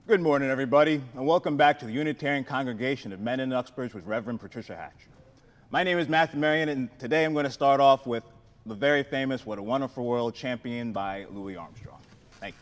Good morning, everybody, and welcome back to the Unitarian Congregation of Men in Uxbridge with Reverend Patricia Hatch. My name is Matthew Marion, and today I'm going to start off with the very famous What a Wonderful World, championed by Louis Armstrong. Thank you.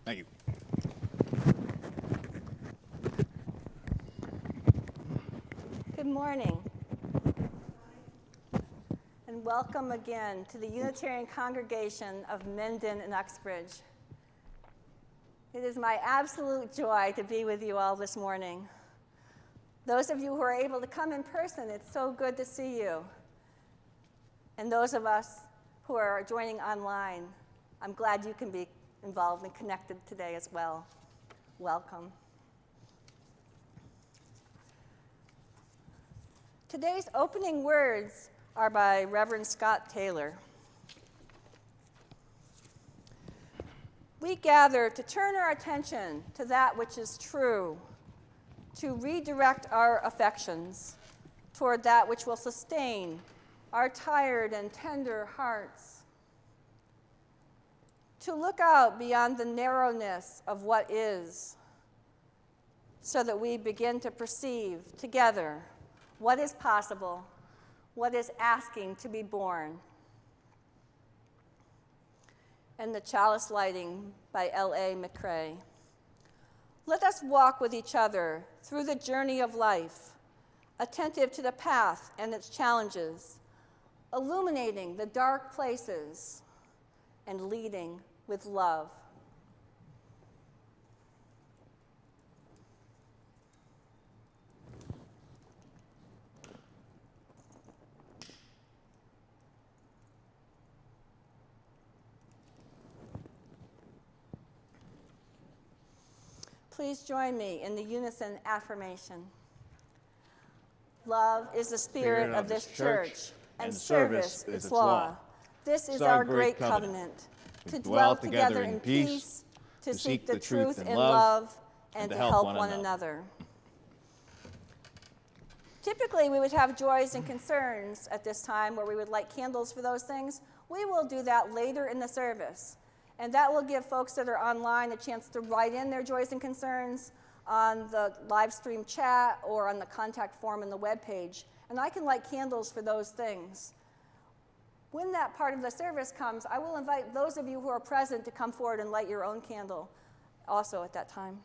Thank you. Good morning, and welcome again to the Unitarian Congregation of Menden and Uxbridge. It is my absolute joy to be with you all this morning. Those of you who are able to come in person, it's so good to see you. And those of us who are joining online, I'm glad you can be involved and connected today as well. Welcome. Today's opening words are by Reverend Scott Taylor. We gather to turn our attention to that which is true, to redirect our affections toward that which will sustain our tired and tender hearts, to look out beyond the narrowness of what is, so that we begin to perceive together what is possible, what is asking to be born. And the chalice lighting by L.A. McCrae. Let us walk with each other through the journey of life, attentive to the path and its challenges, illuminating the dark places and leading with love. Please join me in the unison affirmation. Love is the spirit of this church, and service is its law. This is our great covenant, to dwell together in peace, to seek the truth in love, and to help one another. Typically, we would have joys and concerns at this time where we would light candles for those things. We will do that later in the service. And that will give folks that are online a chance to write in their joys and concerns on the live stream chat or on the contact form in the webpage. And I can light candles for those things. When that part of the service comes, I will invite those of you who are present to come forward and light your own candle also at that time.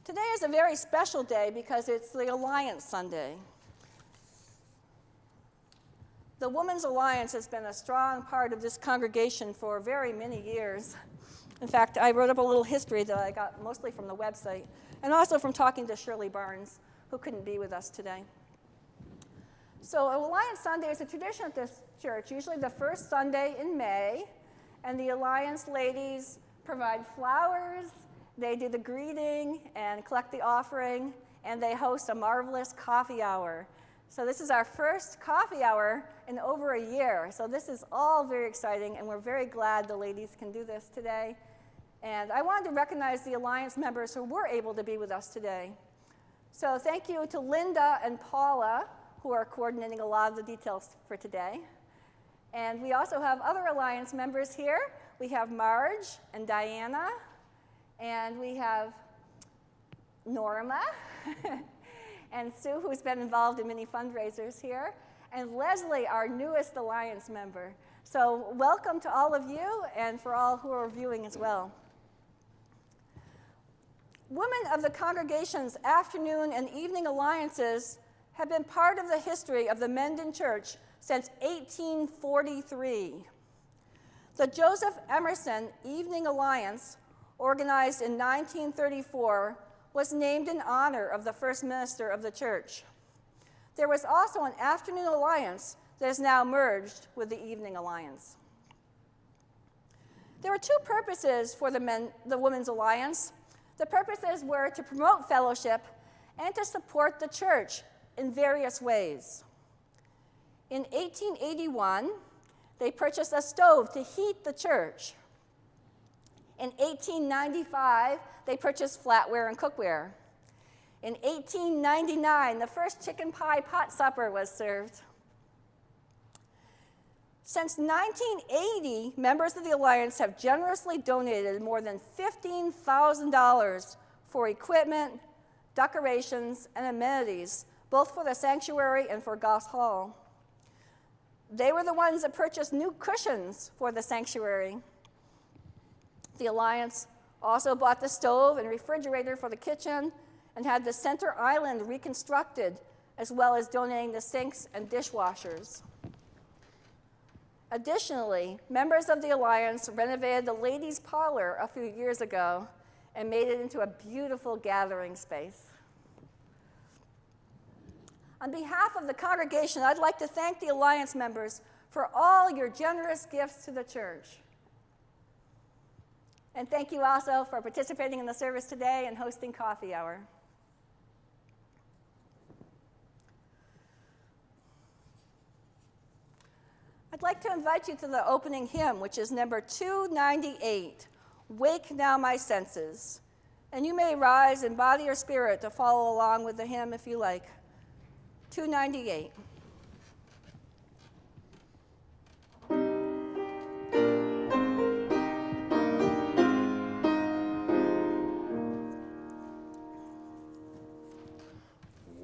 Today is a very special day because it's the Alliance Sunday. The Women's Alliance has been a strong part of this congregation for very many years. In fact, I wrote up a little history that I got mostly from the website, and also from talking to Shirley Barnes, who couldn't be with us today. So Alliance Sunday is a tradition at this church, usually the first Sunday in May, and the Alliance ladies provide flowers, they do the greeting and collect the offering, and they host a marvelous coffee hour. So this is our first coffee hour in over a year. So this is all very exciting, and we're very glad the ladies can do this today. And I wanted to recognize the Alliance members who were able to be with us today. So thank you to Linda and Paula, who are coordinating a lot of the details for today. And we also have other Alliance members here. We have Marge and Diana, and we have Norma, and Sue, who's been involved in many fundraisers here, and Leslie, our newest Alliance member. So welcome to all of you, and for all who are viewing as well. Women of the congregation's afternoon and evening alliances have been part of the history of the Mendon Church since 1843. The Joseph Emerson Evening Alliance, organized in 1934, was named in honor of the first minister of the church. There was also an afternoon alliance that is now merged with the evening alliance. There were two purposes for the Women's Alliance. The purposes were to promote fellowship and to support the church in various ways. In 1881, they purchased a stove to heat the church. In 1895, they purchased flatware and cookware. In 1899, the first chicken pie pot supper was served. Since 1980, members of the Alliance have generously donated more than $15,000 for equipment, decorations, and amenities, both for the sanctuary and for Goss Hall. They were the ones that purchased new cushions for the sanctuary. The Alliance also bought the stove and refrigerator for the kitchen and had the center island reconstructed, as well as donating the sinks and dishwashers. Additionally, members of the Alliance renovated the ladies' parlor a few years ago and made it into a beautiful gathering space. On behalf of the congregation, I'd like to thank the Alliance members for all your generous gifts to the church. And thank you also for participating in the service today and hosting coffee hour. I'd like to invite you to the opening hymn, which is number 298, Wake Now My Senses. And you may rise in body or spirit to follow along with the hymn if you like. 298.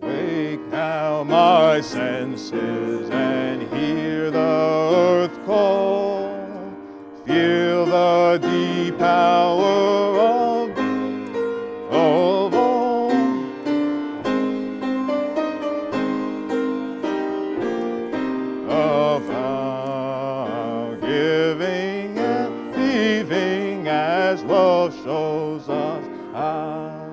Wake now my senses and hear the earth call. Feel the deep power of all. Of our giving and thieving as love shows us how.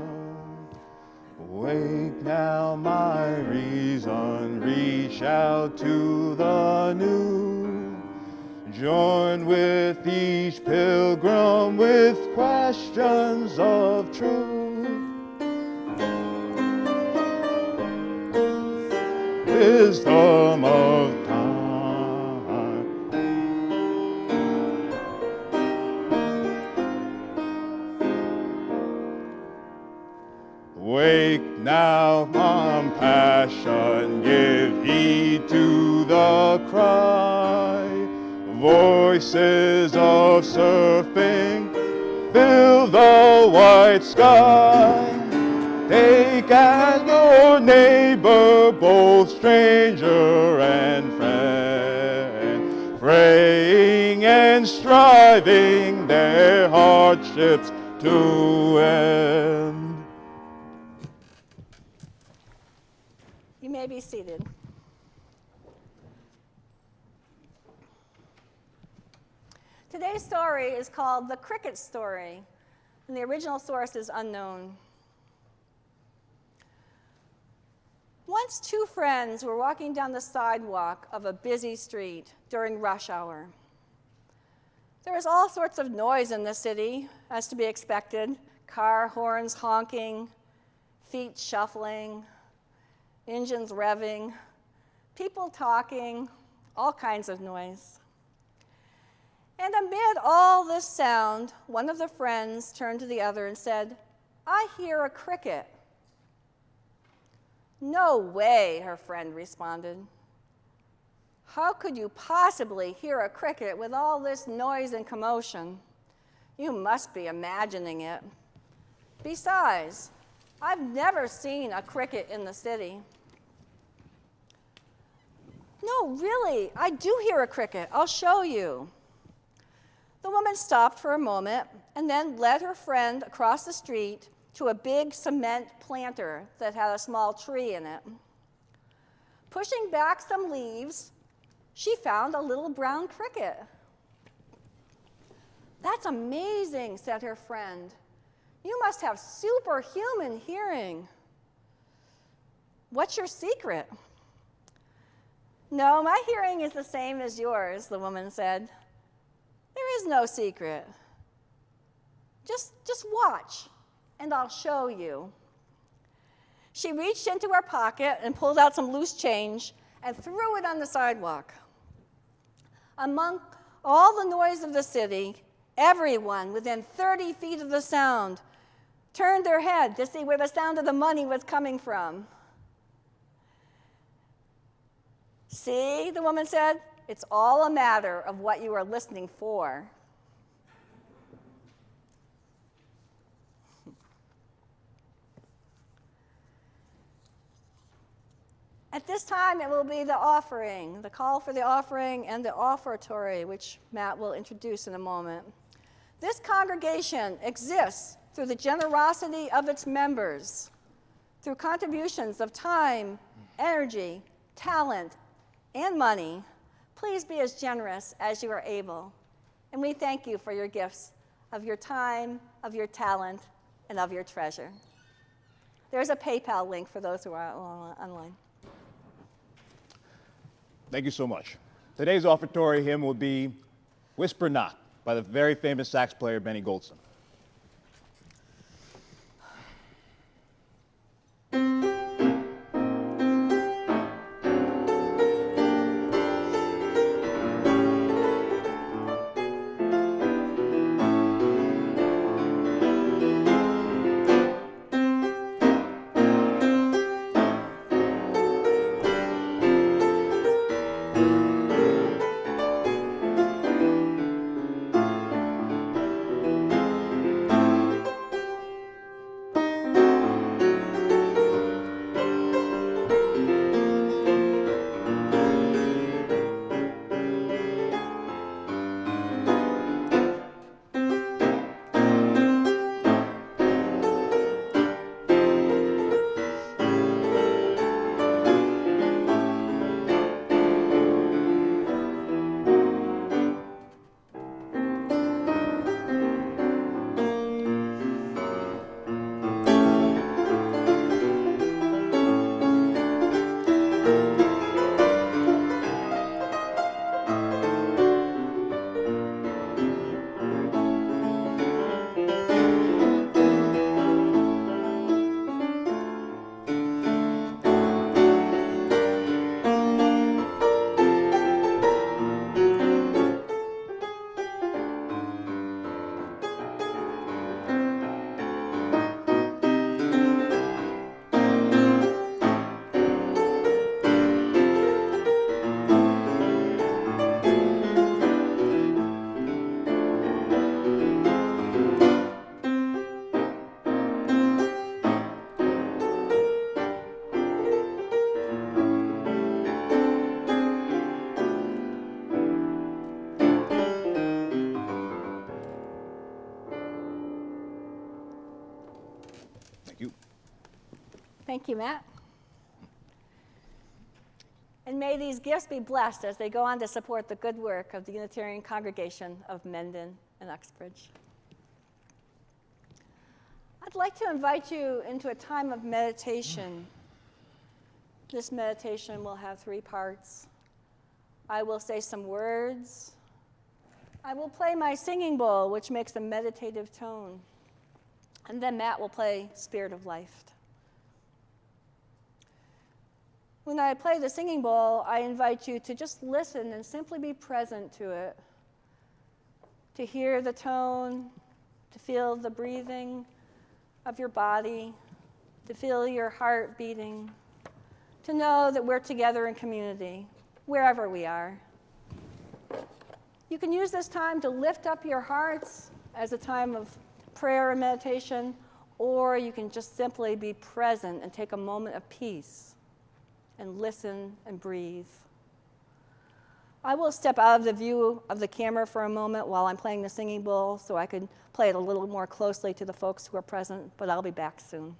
Wake now my reason, reach out to the new. Join with each pilgrim with questions of truth. Wisdom of time. Wake now, compassion, give heed to the cry. Voices of surfing fill the white sky. Take as your neighbor, both stranger and friend, praying and striving their hardships to end. may be seated. Today's story is called The Cricket Story, and the original source is unknown. Once two friends were walking down the sidewalk of a busy street during rush hour. There was all sorts of noise in the city, as to be expected: car horns honking, feet shuffling, engines revving, people talking, all kinds of noise. And amid all this sound, one of the friends turned to the other and said, "I hear a cricket." "No way," her friend responded. "How could you possibly hear a cricket with all this noise and commotion? You must be imagining it. Besides, I've never seen a cricket in the city." "No, really, I do hear a cricket. I'll show you." The woman stopped for a moment and then led her friend across the street to a big cement planter that had a small tree in it. Pushing back some leaves, she found a little brown cricket. "That's amazing," said her friend. "You must have superhuman hearing. What's your secret?" "No, my hearing is the same as yours," the woman said. "There is no secret. Just watch, and I'll show you." She reached into her pocket and pulled out some loose change and threw it on the sidewalk. Among all the noise of the city, everyone within 30 feet of the sound turned their head to see where the sound of the money was coming from. "See," the woman said, "it's all a matter of what you are listening for." At this time, it will be the offering, the call for the offering and the offertory, which Matt will introduce in a moment. This congregation exists through the generosity of its members, through contributions of time, energy, talent, and money. Please be as generous as you are able. And we thank you for your gifts of your time, of your talent, and of your treasure. There's a PayPal link for those who are online. Thank you so much. Today's offertory hymn will be "Whisper Not" by the very famous sax player Benny Golson. Thank you. Thank you, Matt. And may these gifts be blessed as they go on to support the good work of the Unitarian Congregation of Mendon and Uxbridge. I'd like to invite you into a time of meditation. This meditation will have 3 parts. I will say some words. I will play my singing bowl, which makes a meditative tone. And then Matt will play Spirit of Life. When I play the singing bowl, I invite you to just listen and simply be present to it, to hear the tone, to feel the breathing of your body, to feel your heart beating, to know that we're together in community, wherever we are. You can use this time to lift up your hearts as a time of prayer and meditation, or you can just simply be present and take a moment of peace and listen and breathe. I will step out of the view of the camera for a moment while I'm playing the singing bowl so I can play it a little more closely to the folks who are present, but I'll be back soon.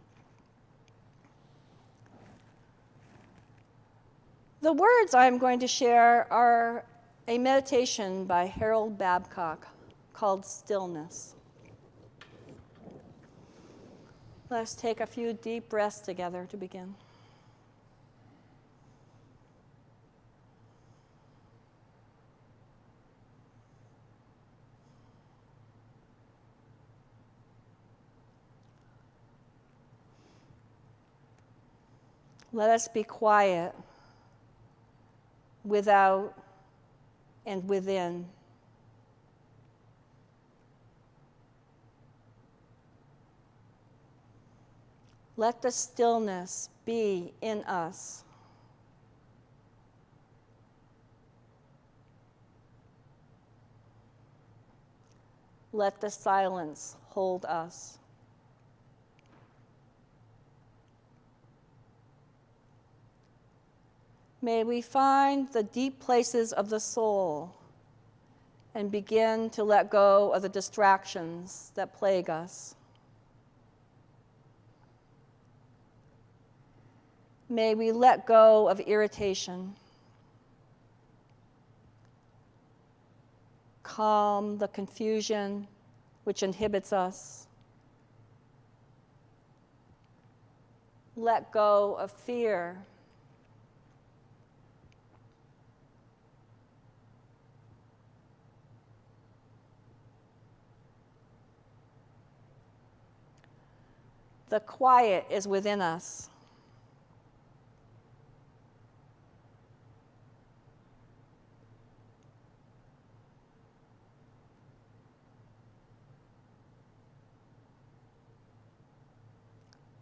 The words I'm going to share are a meditation by Harold Babcock called Stillness. Let's take a few deep breaths together to begin. Let us be quiet without and within. Let the stillness be in us. Let the silence hold us. May we find the deep places of the soul and begin to let go of the distractions that plague us. May we let go of irritation, calm the confusion which inhibits us, let go of fear, the quiet is within us.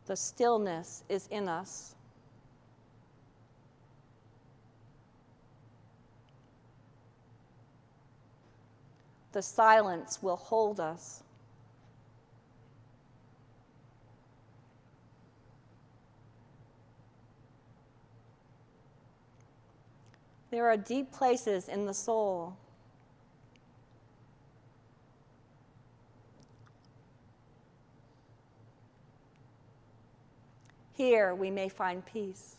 The stillness is in us. The silence will hold us. There are deep places in the soul. Here we may find peace.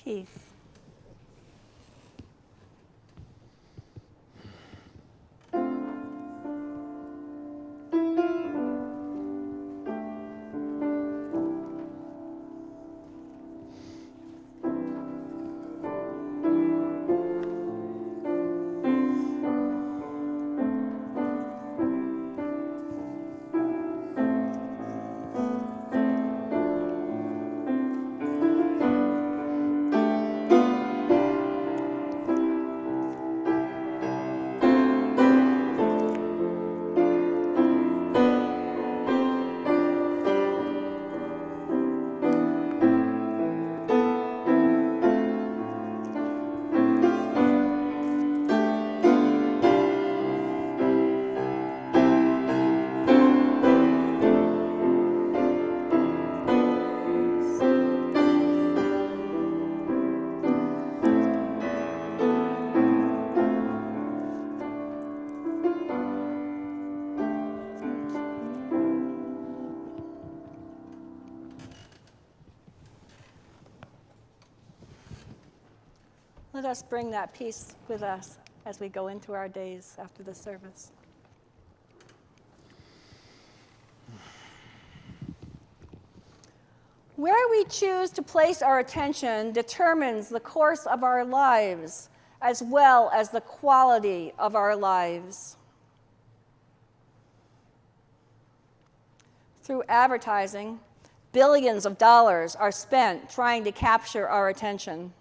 peace. Let us bring that peace with us as we go into our days after the service. Where we choose to place our attention determines the course of our lives as well as the quality of our lives. Through advertising, billions of dollars are spent trying to capture our attention.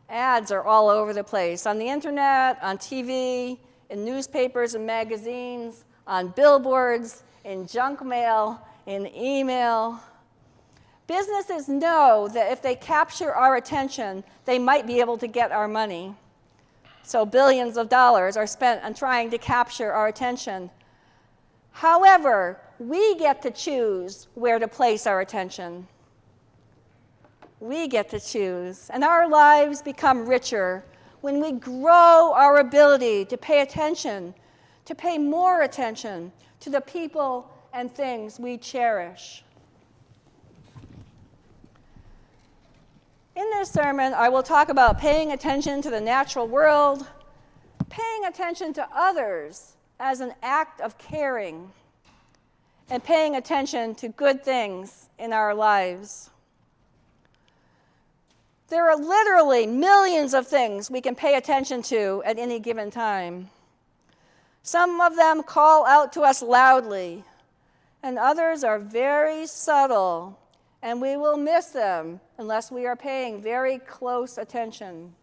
Ads are all over the place, on the internet, on TV, in newspapers and magazines, on billboards, in junk mail, in email. Businesses know that if they capture our attention, they might be able to get our money. So billions of dollars are spent on trying to capture our attention. However, we get to choose where to place our attention. We get to choose, and our lives become richer when we grow our ability to pay attention, to pay more attention to the people and things we cherish. In this sermon, I will talk about paying attention to the natural world, paying attention to others as an act of caring, and paying attention to good things in our lives. There are literally millions of things we can pay attention to at any given time. Some of them call out to us loudly, and others are very subtle, and we will miss them unless we are paying very close attention.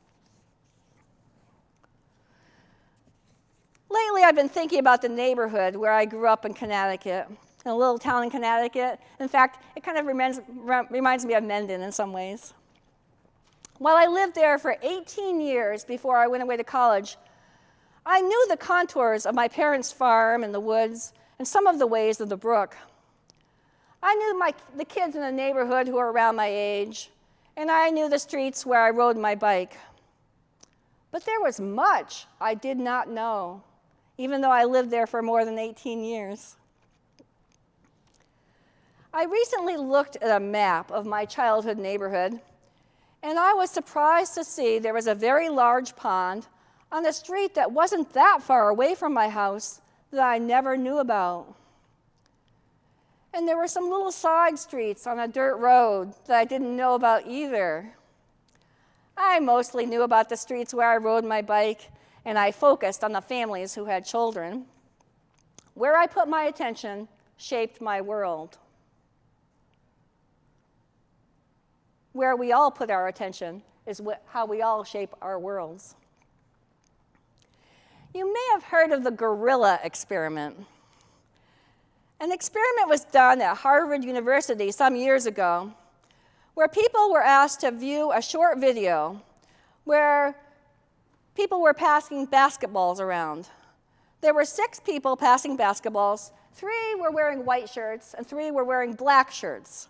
Lately, I've been thinking about the neighborhood where I grew up in Connecticut, in a little town in Connecticut. In fact, it kind of reminds me of Mendon in some ways. While I lived there for 18 years before I went away to college, I knew the contours of my parents' farm and the woods and some of the ways of the brook. I knew the kids in the neighborhood who were around my age, and I knew the streets where I rode my bike. But there was much I did not know, even though I lived there for more than 18 years. I recently looked at a map of my childhood neighborhood, and I was surprised to see there was a very large pond on a street that wasn't that far away from my house that I never knew about. And there were some little side streets on a dirt road that I didn't know about either. I mostly knew about the streets where I rode my bike, and I focused on the families who had children. Where I put my attention shaped my world. Where we all put our attention is how we all shape our worlds. You may have heard of the gorilla experiment. An experiment was done at Harvard University some years ago where people were asked to view a short video where people were passing basketballs around. There were 6 people passing basketballs. 3 were wearing white shirts and 3 were wearing black shirts.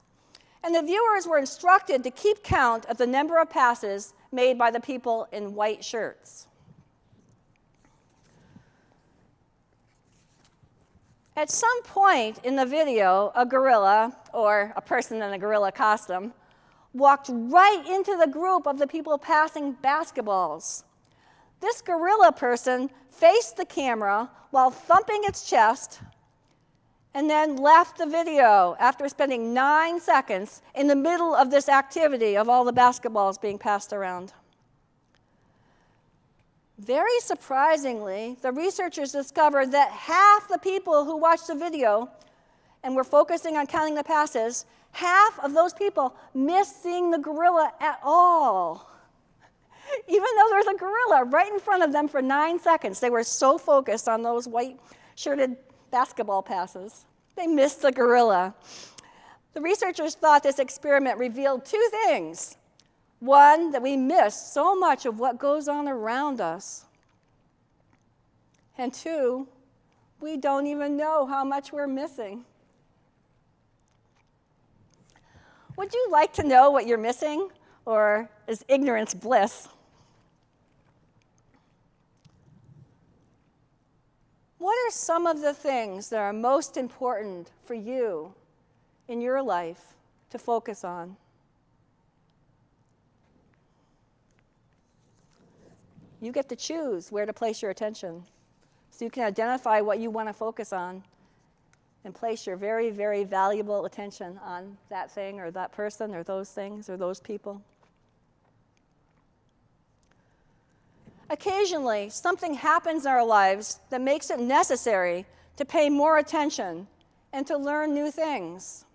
And the viewers were instructed to keep count of the number of passes made by the people in white shirts. At some point in the video, a gorilla, or a person in a gorilla costume, walked right into the group of the people passing basketballs. This gorilla person faced the camera while thumping its chest and then left the video after spending 9 seconds in the middle of this activity of all the basketballs being passed around. Very surprisingly, the researchers discovered that half the people who watched the video and were focusing on counting the passes, half of those people missed seeing the gorilla at all. Even though there was a gorilla right in front of them for 9 seconds, they were so focused on those white-shirted basketball passes. They missed the gorilla. The researchers thought this experiment revealed two things. One, that we miss so much of what goes on around us. And two, we don't even know how much we're missing. Would you like to know what you're missing, or is ignorance bliss? What are some of the things that are most important for you in your life to focus on? You get to choose where to place your attention. So you can identify what you want to focus on and place your very, very valuable attention on that thing or that person or those things or those people. Occasionally, something happens in our lives that makes it necessary to pay more attention and to learn new things.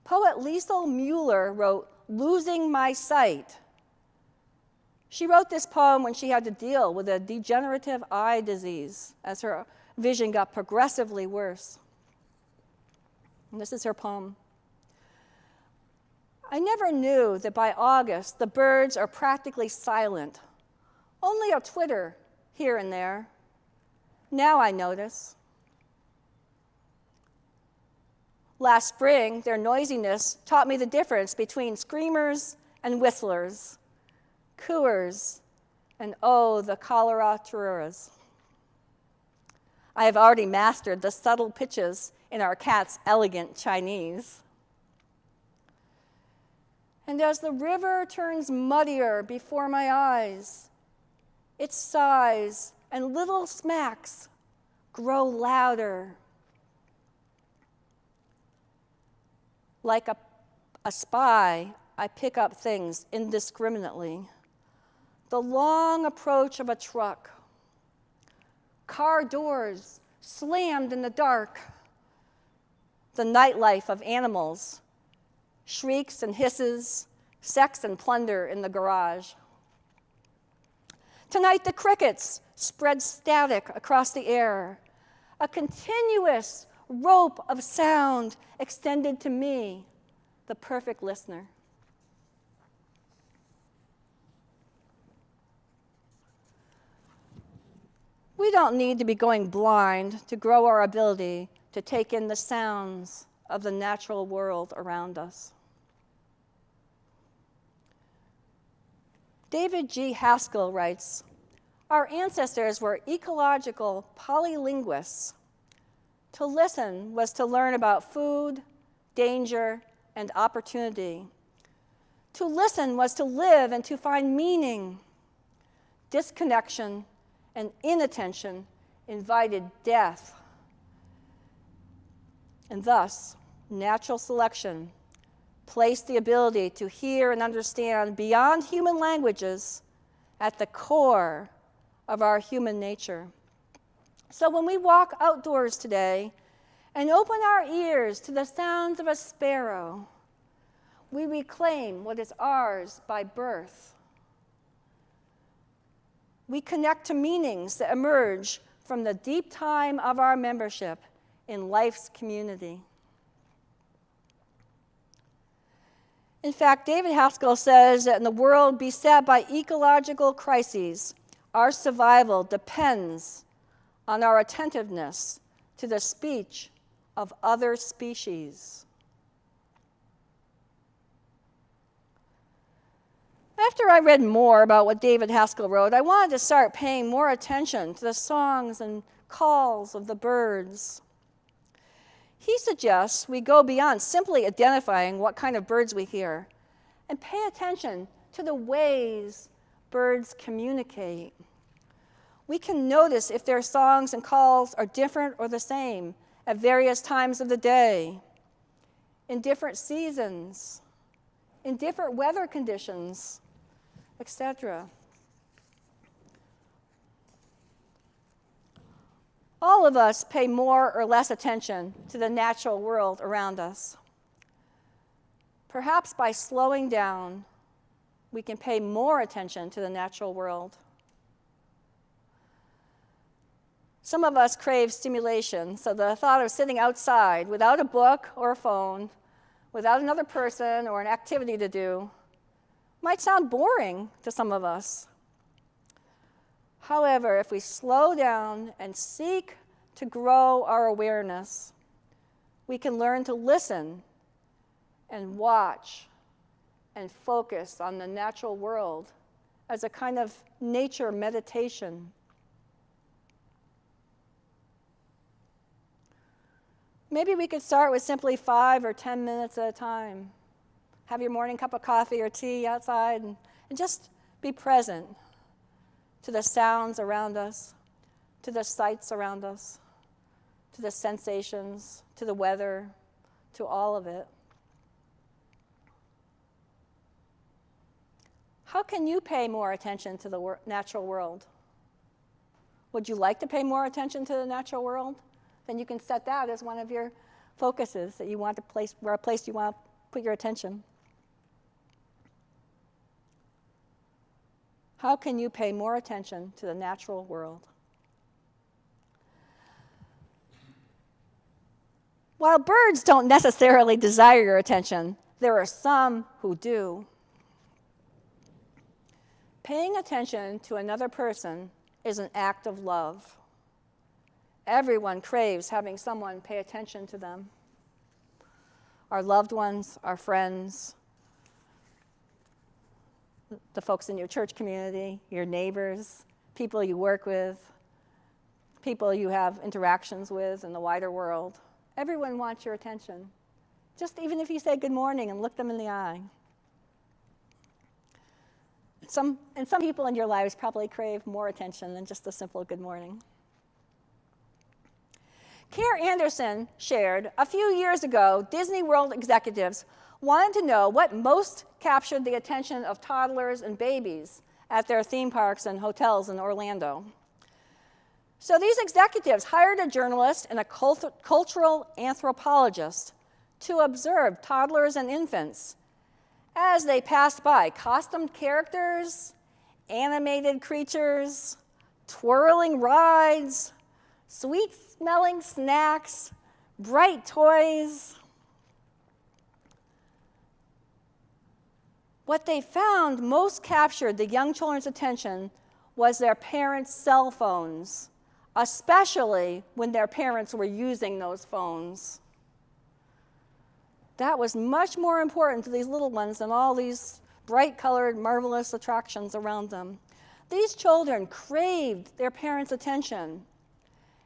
Poet Liesl Mueller wrote, "Losing My Sight." She wrote this poem when she had to deal with a degenerative eye disease as her vision got progressively worse. And this is her poem. "I never knew that by August the birds are practically silent, only a twitter here and there. Now I notice. Last spring, their noisiness taught me the difference between screamers and whistlers, cooers, and oh, the coloraturas. I have already mastered the subtle pitches in our cat's elegant Chinese. And as the river turns muddier before my eyes, its sighs and little smacks grow louder. Like a spy, I pick up things indiscriminately. The long approach of a truck, car doors slammed in the dark, the nightlife of animals, shrieks and hisses, sex and plunder in the garage. Tonight the crickets spread static across the air, a continuous rope of sound extended to me, the perfect listener. We don't need to be going blind to grow our ability to take in the sounds of the natural world around us. David G. Haskell writes, "Our ancestors were ecological polylinguists. To listen was to learn about food, danger, and opportunity. To listen was to live and to find meaning. Disconnection and inattention invited death. And thus, natural selection placed the ability to hear and understand beyond human languages at the core of our human nature. So when we walk outdoors today and open our ears to the sounds of a sparrow, we reclaim what is ours by birth. We connect to meanings that emerge from the deep time of our membership in life's community." In fact, David Haskell says that in the world beset by ecological crises, our survival depends on our attentiveness to the speech of other species. After I read more about what David Haskell wrote, I wanted to start paying more attention to the songs and calls of the birds. He suggests we go beyond simply identifying what kind of birds we hear and pay attention to the ways birds communicate. We can notice if their songs and calls are different or the same at various times of the day, in different seasons, in different weather conditions, etc. All of us pay more or less attention to the natural world around us. Perhaps by slowing down, we can pay more attention to the natural world. Some of us crave stimulation, so the thought of sitting outside without a book or a phone, without another person or an activity to do, might sound boring to some of us. However, if we slow down and seek to grow our awareness, we can learn to listen and watch and focus on the natural world as a kind of nature meditation. Maybe we could start with simply 5 or 10 minutes at a time. Have your morning cup of coffee or tea outside and just be present to the sounds around us, to the sights around us, to the sensations, to the weather, to all of it. How can you pay more attention to the natural world? Would you like to pay more attention to the natural world? Then you can set that as one of your focuses that you want to place, where a place you want to put your attention. How can you pay more attention to the natural world? While birds don't necessarily desire your attention, there are some who do. Paying attention to another person is an act of love. Everyone craves having someone pay attention to them. Our loved ones, our friends, the folks in your church community, your neighbors, people you work with, people you have interactions with in the wider world. Everyone wants your attention. Just even if you say good morning and look them in the eye. Some people in your lives probably crave more attention than just a simple good morning. Care Anderson shared a few years ago, Disney World executives wanted to know what most captured the attention of toddlers and babies at their theme parks and hotels in Orlando. So these executives hired a journalist and a cultural anthropologist to observe toddlers and infants as they passed by costumed characters, animated creatures, twirling rides, sweet-smelling snacks, bright toys. What they found most captured the young children's attention was their parents' cell phones, especially when their parents were using those phones. That was much more important to these little ones than all these bright-colored, marvelous attractions around them. These children craved their parents' attention.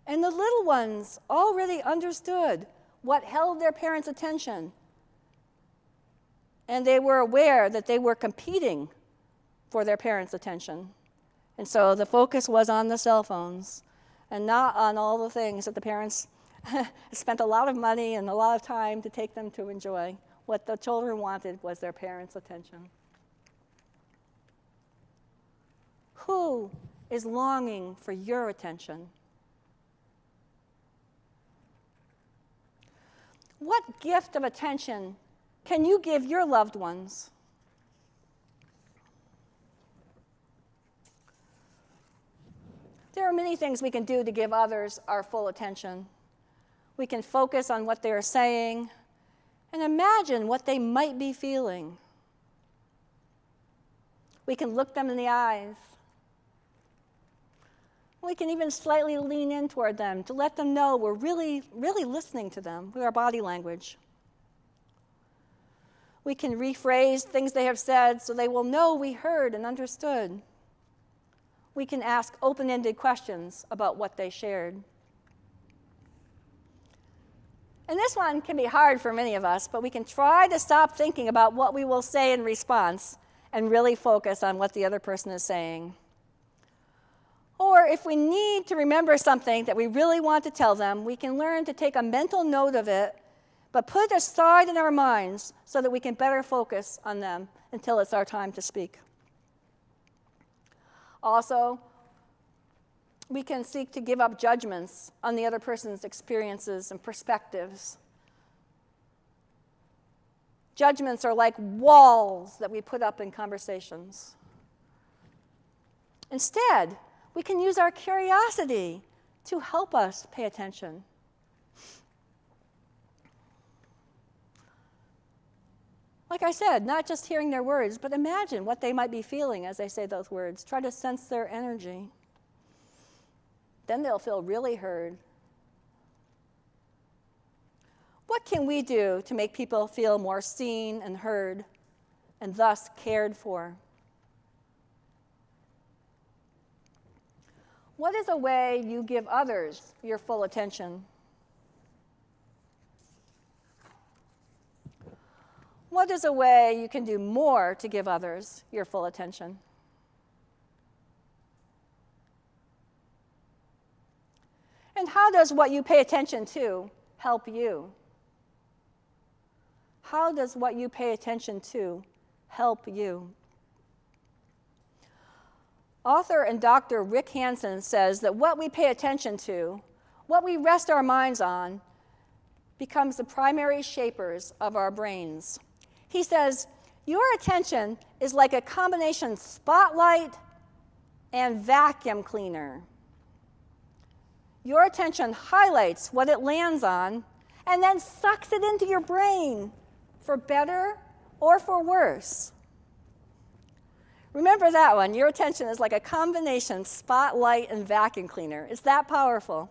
And the little ones already understood what held their parents' attention. And they were aware that they were competing for their parents' attention. And so the focus was on the cell phones and not on all the things that the parents spent a lot of money and a lot of time to take them to enjoy. What the children wanted was their parents' attention. Who is longing for your attention? What gift of attention can you give your loved ones? There are many things we can do to give others our full attention. We can focus on what they are saying and imagine what they might be feeling. We can look them in the eyes. We can even slightly lean in toward them to let them know we're really, really listening to them with our body language. We can rephrase things they have said so they will know we heard and understood. We can ask open-ended questions about what they shared. And this one can be hard for many of us, but we can try to stop thinking about what we will say in response and really focus on what the other person is saying. Or if we need to remember something that we really want to tell them, we can learn to take a mental note of it, but put it aside in our minds so that we can better focus on them until it's our time to speak. Also, we can seek to give up judgments on the other person's experiences and perspectives. Judgments are like walls that we put up in conversations. Instead, we can use our curiosity to help us pay attention. Like I said, not just hearing their words, but imagine what they might be feeling as they say those words. Try to sense their energy. Then they'll feel really heard. What can we do to make people feel more seen and heard, and thus cared for? What is a way you give others your full attention? What is a way you can do more to give others your full attention? And how does what you pay attention to help you? How does what you pay attention to help you? Author and Dr. Rick Hansen says that what we pay attention to, what we rest our minds on, becomes the primary shapers of our brains. He says, your attention is like a combination spotlight and vacuum cleaner. Your attention highlights what it lands on and then sucks it into your brain, for better or for worse. Remember that one. Your attention is like a combination spotlight and vacuum cleaner. It's that powerful.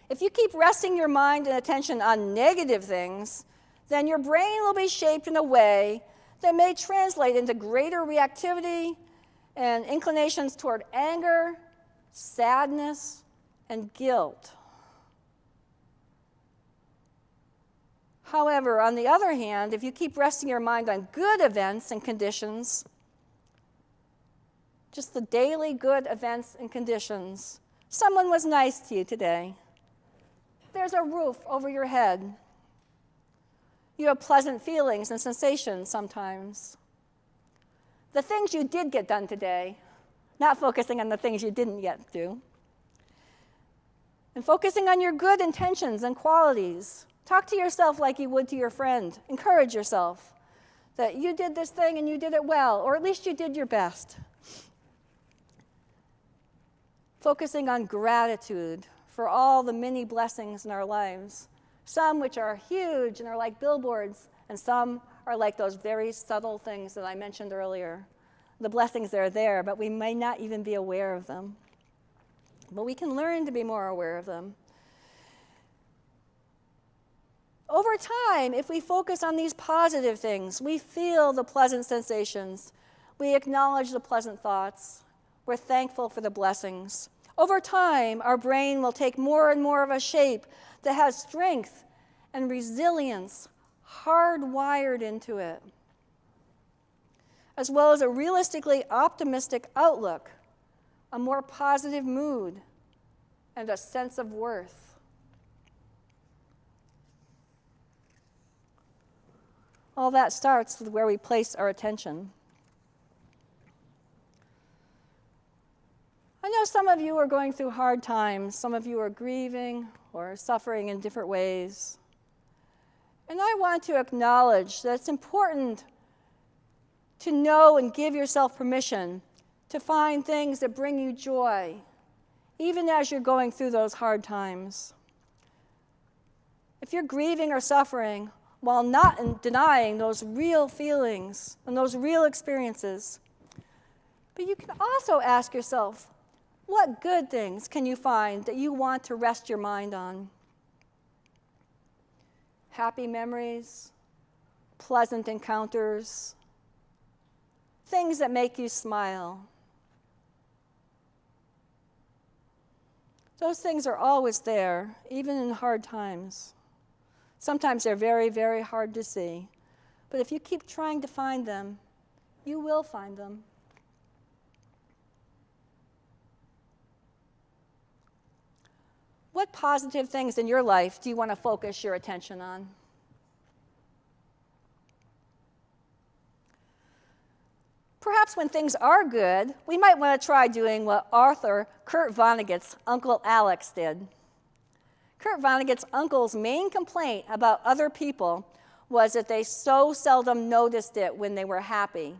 If you keep resting your mind and attention on negative things, then your brain will be shaped in a way that may translate into greater reactivity and inclinations toward anger, sadness, and guilt. However, on the other hand, if you keep resting your mind on good events and conditions, just the daily good events and conditions, someone was nice to you today, there's a roof over your head, you have pleasant feelings and sensations sometimes, the things you did get done today, not focusing on the things you didn't yet do, and focusing on your good intentions and qualities. Talk to yourself like you would to your friend. Encourage yourself that you did this thing and you did it well, or at least you did your best. Focusing on gratitude for all the many blessings in our lives, some which are huge and are like billboards, and some are like those very subtle things that I mentioned earlier. The blessings are there, but we may not even be aware of them. But we can learn to be more aware of them. Over time, if we focus on these positive things, we feel the pleasant sensations, we acknowledge the pleasant thoughts, we're thankful for the blessings. Over time, our brain will take more and more of a shape that has strength and resilience hardwired into it, as well as a realistically optimistic outlook, a more positive mood, and a sense of worth. All that starts with where we place our attention. I know some of you are going through hard times. Some of you are grieving or suffering in different ways. And I want to acknowledge that it's important to know and give yourself permission to find things that bring you joy, even as you're going through those hard times. If you're grieving or suffering, while not denying those real feelings and those real experiences, but you can also ask yourself, what good things can you find that you want to rest your mind on? Happy memories, pleasant encounters, things that make you smile. Those things are always there, even in hard times. Sometimes they're very, very hard to see. But if you keep trying to find them, you will find them. What positive things in your life do you want to focus your attention on? Perhaps when things are good, we might want to try doing what author Kurt Vonnegut's Uncle Alex did. Kurt Vonnegut's uncle's main complaint about other people was that they so seldom noticed it when they were happy.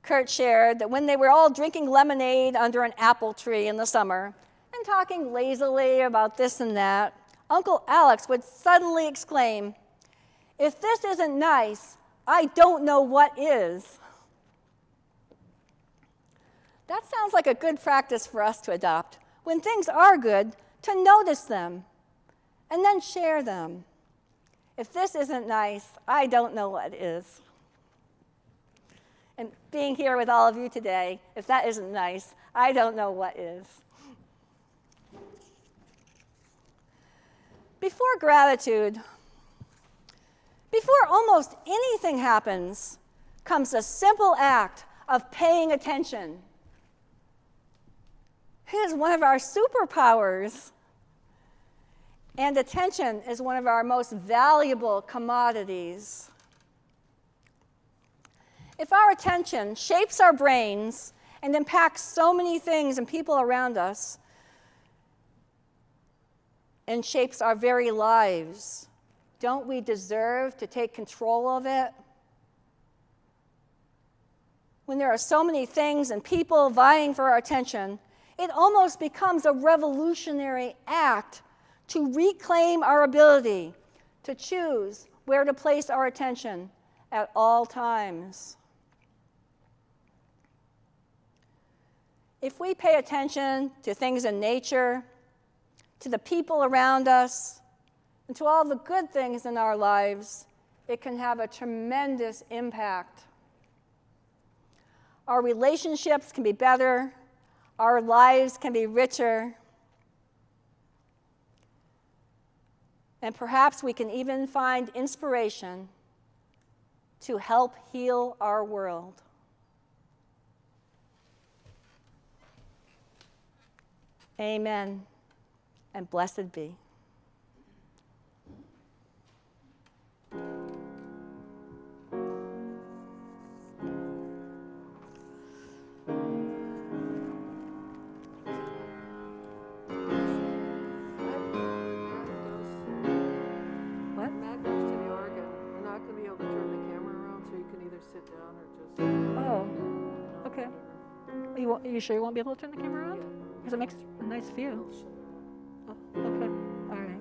Kurt shared that when they were all drinking lemonade under an apple tree in the summer and talking lazily about this and that, Uncle Alex would suddenly exclaim, "If this isn't nice, I don't know what is." That sounds like a good practice for us to adopt. When things are good, to notice them and then share them. If this isn't nice, I don't know what is. And being here with all of you today, if that isn't nice, I don't know what is. Before gratitude, before almost anything happens, comes the simple act of paying attention. It is one of our superpowers. And attention is one of our most valuable commodities. If our attention shapes our brains and impacts so many things and people around us, and shapes our very lives, don't we deserve to take control of it? When there are so many things and people vying for our attention, it almost becomes a revolutionary act to reclaim our ability to choose where to place our attention at all times. If we pay attention to things in nature, to the people around us, and to all the good things in our lives, it can have a tremendous impact. Our relationships can be better, our lives can be richer, and perhaps we can even find inspiration to help heal our world. Amen, and blessed be. Sit down or just... Oh, okay. Are you sure you won't be able to turn the camera around? Because it makes a nice view. Oh, okay, all right.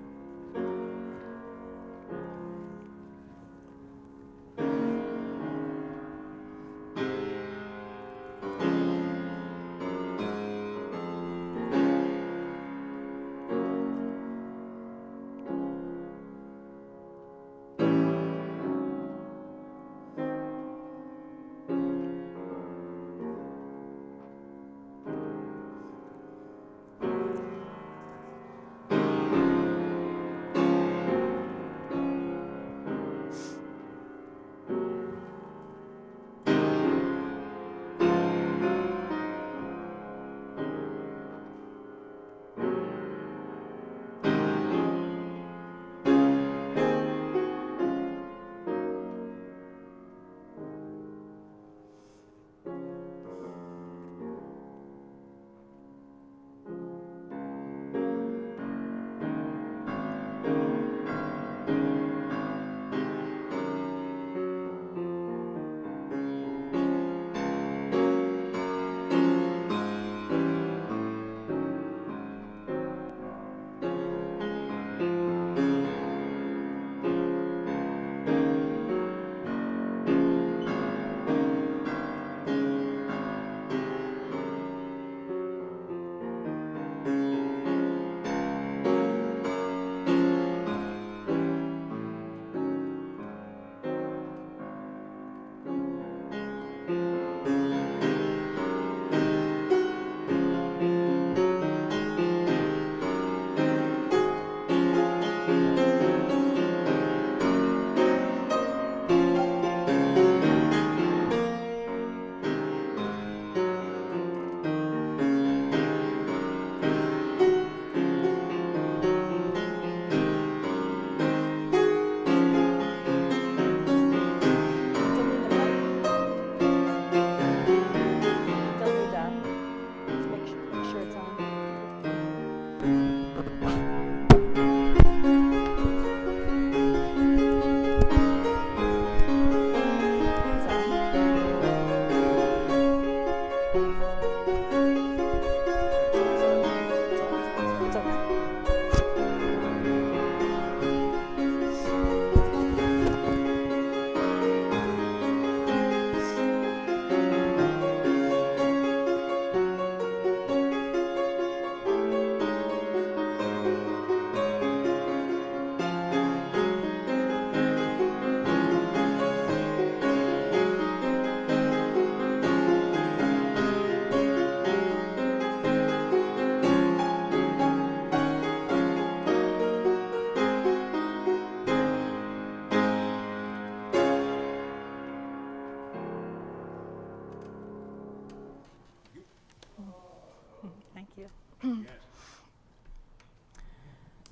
you.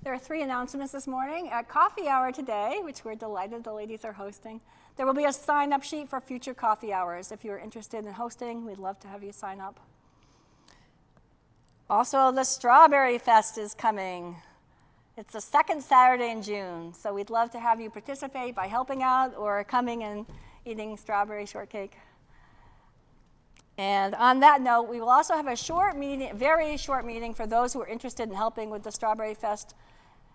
There are 3 announcements this morning. At coffee hour today, which we're delighted the ladies are hosting, there will be a sign-up sheet for future coffee hours. If you're interested in hosting, we'd love to have you sign up. Also, the Strawberry Fest is coming. It's the 2nd Saturday in June, so we'd love to have you participate by helping out or coming and eating strawberry shortcake. And on that note, we will also have a short meeting, very short meeting for those who are interested in helping with the Strawberry Fest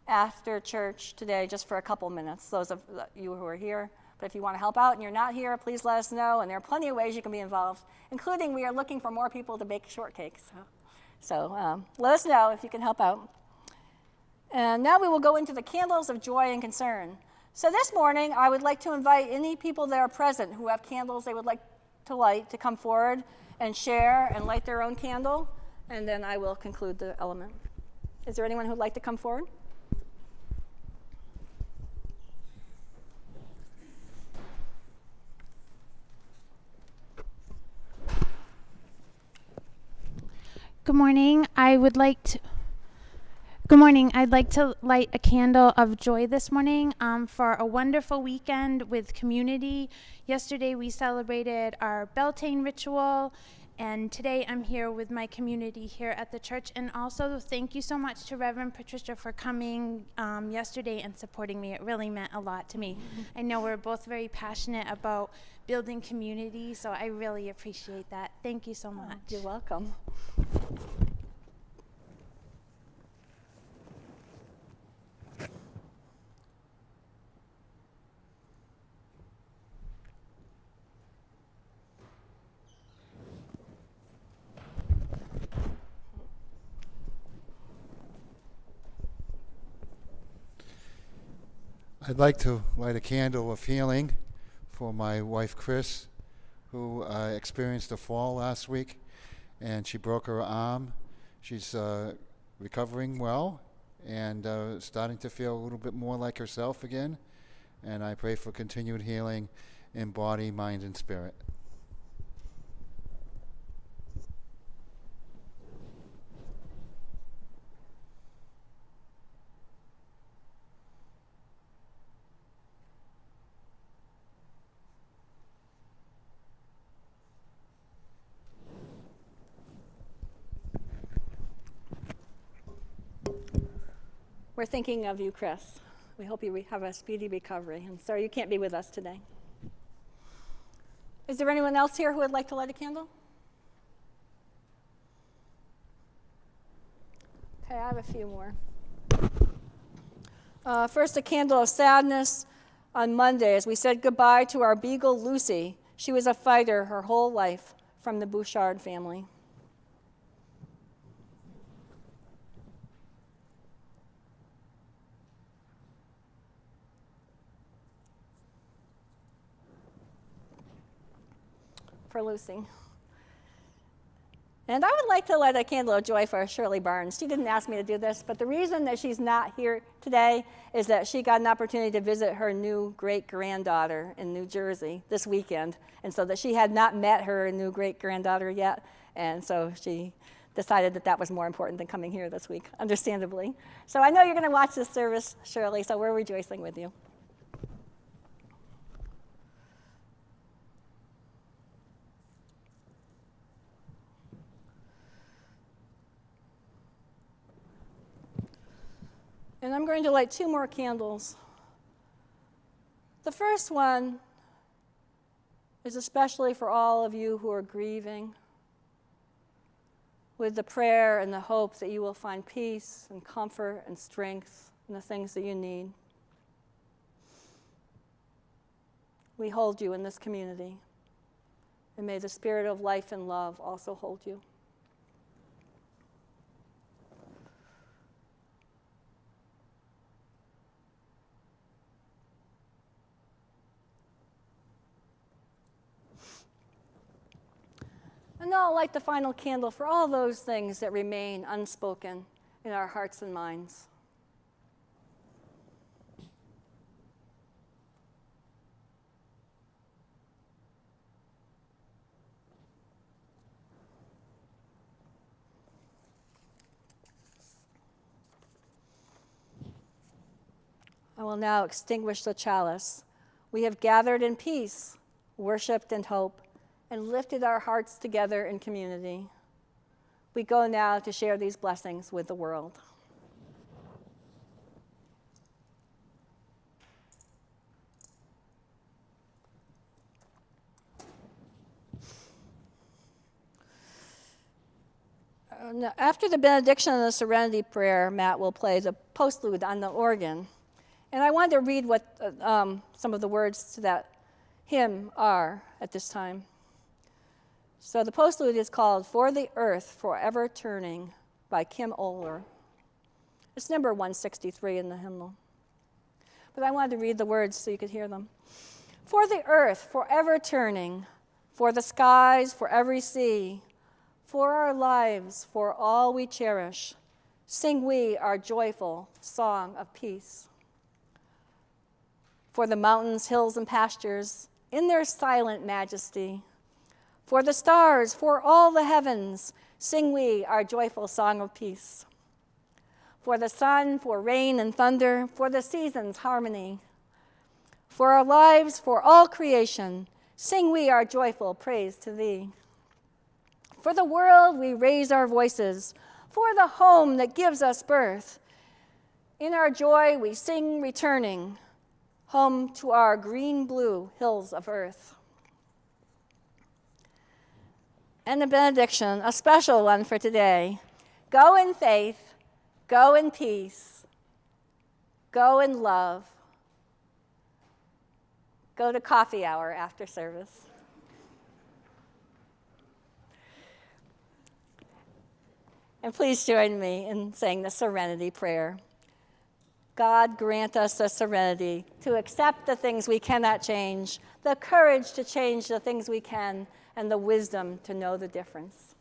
after church today, just for a couple minutes, those of you who are here. But if you want to help out and you're not here, please let us know, and there are plenty of ways you can be involved, including we are looking for more people to bake shortcakes. So let us know if you can help out. And now we will go into the candles of joy and concern. So this morning, I would like to invite any people that are present who have candles they would like to light to come forward and share and light their own candle, and then I will conclude the element. Is there anyone who would like to come forward? Good morning. I'd like to light a candle of joy this morning for a wonderful weekend with community. Yesterday we celebrated our Beltane ritual, and today I'm here with my community here at the church. And also thank you so much to Reverend Patricia for coming yesterday and supporting me. It really meant a lot to me. I know we're both very passionate about building community, so I really appreciate that. Thank you so much. You're welcome. I'd like to light a candle of healing for my wife, Chris, who experienced a fall last week, and she broke her arm. She's recovering well and starting to feel a little bit more like herself again, and I pray for continued healing in body, mind, and spirit. We're thinking of you, Chris. We hope you have a speedy recovery. I'm sorry you can't be with us today. Is there anyone else here who would like to light a candle? Okay, I have a few more. First, a candle of sadness on Monday as we said goodbye to our beagle, Lucy. She was a fighter her whole life from the Bouchard family. For Lucy. And I would like to light a candle of joy for Shirley Barnes. She didn't ask me to do this, but the reason that she's not here today is that she got an opportunity to visit her new great-granddaughter in New Jersey this weekend, and so that she had not met her new great-granddaughter yet, and so she decided that that was more important than coming here this week, understandably. So I know you're going to watch this service, Shirley, so we're rejoicing with you. And I'm going to light 2 more candles. The first one is especially for all of you who are grieving, with the prayer and the hope that you will find peace and comfort and strength in the things that you need. We hold you in this community, and may the spirit of life and love also hold you. And now I'll light the final candle for all those things that remain unspoken in our hearts and minds. I will now extinguish the chalice. We have gathered in peace, worshiped in hope, and lifted our hearts together in community. We go now to share these blessings with the world. Now, after the benediction and the serenity prayer, Matt will play the postlude on the organ. And I wanted to read what some of the words to that hymn are at this time. So the postlude is called For the Earth Forever Turning by Kim Oler. It's number 163 in the hymnal. But I wanted to read the words so you could hear them. For the earth forever turning, for the skies, for every sea, for our lives, for all we cherish, sing we our joyful song of peace. For the mountains, hills, and pastures, in their silent majesty, for the stars, for all the heavens, sing we our joyful song of peace. For the sun, for rain and thunder, for the seasons' harmony, for our lives, for all creation, sing we our joyful praise to thee. For the world we raise our voices, for the home that gives us birth. In our joy we sing returning, home to our green-blue hills of earth. And the benediction, a special one for today. Go in faith, go in peace, go in love. Go to coffee hour after service. And please join me in saying the serenity prayer. God grant us the serenity to accept the things we cannot change, the courage to change the things we can, and the wisdom to know the difference.